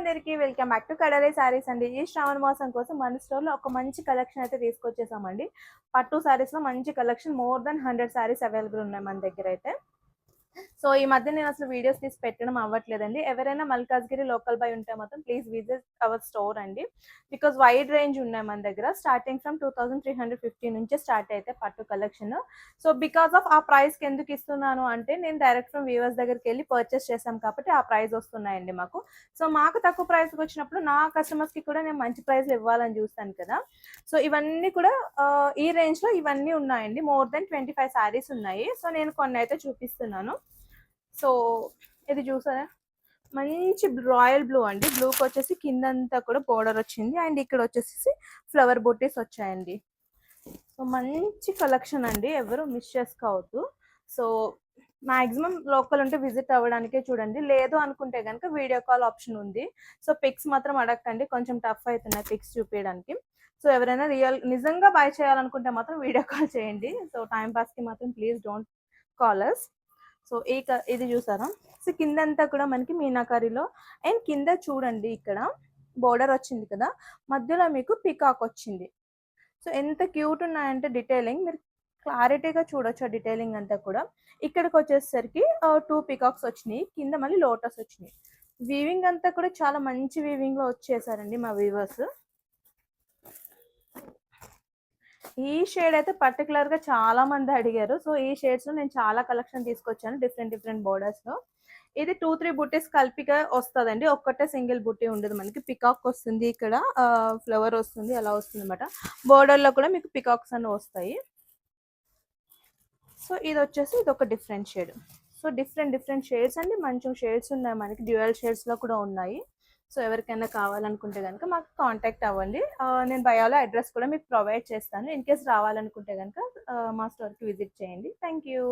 అందరికీ welcome back to కడలే saris అండి. ఈ శ్రావణ మాసం కోసం మన స్టోర్ లో ఒక మంచి కలెక్షన్ అయితే తీసుకొచ్చేసామండి. పట్టు సారీస్ లో మంచి collection, more than 100 saris available ఉన్నాయి మన దగ్గర అయితే. సో ఈ మధ్య నేను అసలు వీడియోస్ తీసి పెట్టడం అవ్వట్లేదండి. ఎవరైనా మల్కాజ్గిరి లోకల్ బై ఉంటే మాత్రం ప్లీజ్ విజిట్ అవర్ స్టోర్ అండి. బికాజ్ వైడ్ రేంజ్ ఉన్నాయి మన దగ్గర. స్టార్టింగ్ ఫ్రమ్ 2350 నుంచి స్టార్ట్ అయితే పట్టు కలెక్షన్. సో బికాస్ ఆఫ్ ఆ ప్రైస్ కి ఎందుకు ఇస్తున్నాను అంటే, నేను డైరెక్ట్ ఫ్రమ్ వీవర్స్ దగ్గరికి వెళ్ళి పర్చేస్ చేసాం కాబట్టి ఆ ప్రైస్ వస్తున్నాయండి మాకు. సో మాకు తక్కువ ప్రైస్ వచ్చినప్పుడు నా కస్టమర్స్ కి కూడా నేను మంచి ప్రైస్ ఇవ్వాలని చూస్తాను కదా. సో ఇవన్నీ కూడా ఈ రేంజ్ లో ఇవన్నీ ఉన్నాయండి. మోర్ దెన్ 25 సారీస్ ఉన్నాయి. సో నేను కొన్ని అయితే చూపిస్తున్నాను. సో ఇది చూసారా, మంచి రాయల్ బ్లూ అండి. బ్లూకి వచ్చేసి కిందంతా కూడా బోర్డర్ వచ్చింది అండ్ ఇక్కడ వచ్చేసి ఫ్లవర్ బొటీస్ వచ్చాయండి. సో మంచి కలెక్షన్ అండి, ఎవరు మిస్ చేసుకోవద్దు. సో మాక్సిమం లోకల్ ఉంటే విజిట్ అవ్వడానికే చూడండి, లేదు అనుకుంటే కనుక వీడియో కాల్ ఆప్షన్ ఉంది. సో పిక్స్ మాత్రం అడగండి, కొంచెం టఫ్ అవుతున్నాయి పిక్స్ చూపించడానికి. సో ఎవరైనా నిజంగా బై చేయాలనుకుంటే మాత్రం వీడియో కాల్ చేయండి. సో టైం పాస్కి మాత్రం ప్లీజ్ డోంట్ కాలర్స్. సో ఇది చూసారా, సో కిందంతా కూడా మనకి మీనాకారిలో అండ్ కింద చూడండి ఇక్కడ బోర్డర్ వచ్చింది కదా, మధ్యలో మీకు పికాక్ వచ్చింది. సో ఎంత క్యూట్ ఉన్నాయంటే డీటెయిలింగ్ మీరు క్లారిటీగా చూడొచ్చు. ఆ డీటెయిలింగ్ అంతా కూడా ఇక్కడికి వచ్చేసరికి 2 పికాక్స్ వచ్చినాయి, కింద మళ్ళీ లోటస్ వచ్చినాయి. వీవింగ్ అంతా కూడా చాలా మంచి వీవింగ్ లో వచ్చేసారండి మా వీవర్స్. ఈ షేడ్ అయితే పర్టికులర్ గా చాలా మంది అడిగారు. సో ఈ షేడ్స్ లో నేను చాలా కలెక్షన్ తీసుకొచ్చాను డిఫరెంట్ బోర్డర్స్ లో. ఇది 2-3 బుట్టీస్ కలిపిగా వస్తుందండి, ఒక్కటే సింగిల్ బుట్టి ఉండదు. మనకి పికాక్ వస్తుంది, ఇక్కడ ఫ్లవర్ వస్తుంది, అలా వస్తుంది అనమాట. బోర్డర్ లో కూడా మీకు పికాక్స్ అన్ని వస్తాయి. సో ఇది వచ్చేసి ఇది ఒక different shade. So different shades అండి, మంచి షేడ్స్ ఉన్నాయి మనకి, డ్యూయల్ షేడ్స్ లో కూడా ఉన్నాయి. సో ఎవరికైనా కావాలనుకుంటే కనుక మాకు కాంటాక్ట్ అవ్వండి. నేను బయోలో అడ్రస్ కూడా మీకు ప్రొవైడ్ చేస్తాను. ఇన్ కేస్ రావాలనుకుంటే కనుక మా స్టోర్కి విజిట్ చేయండి. Thank you.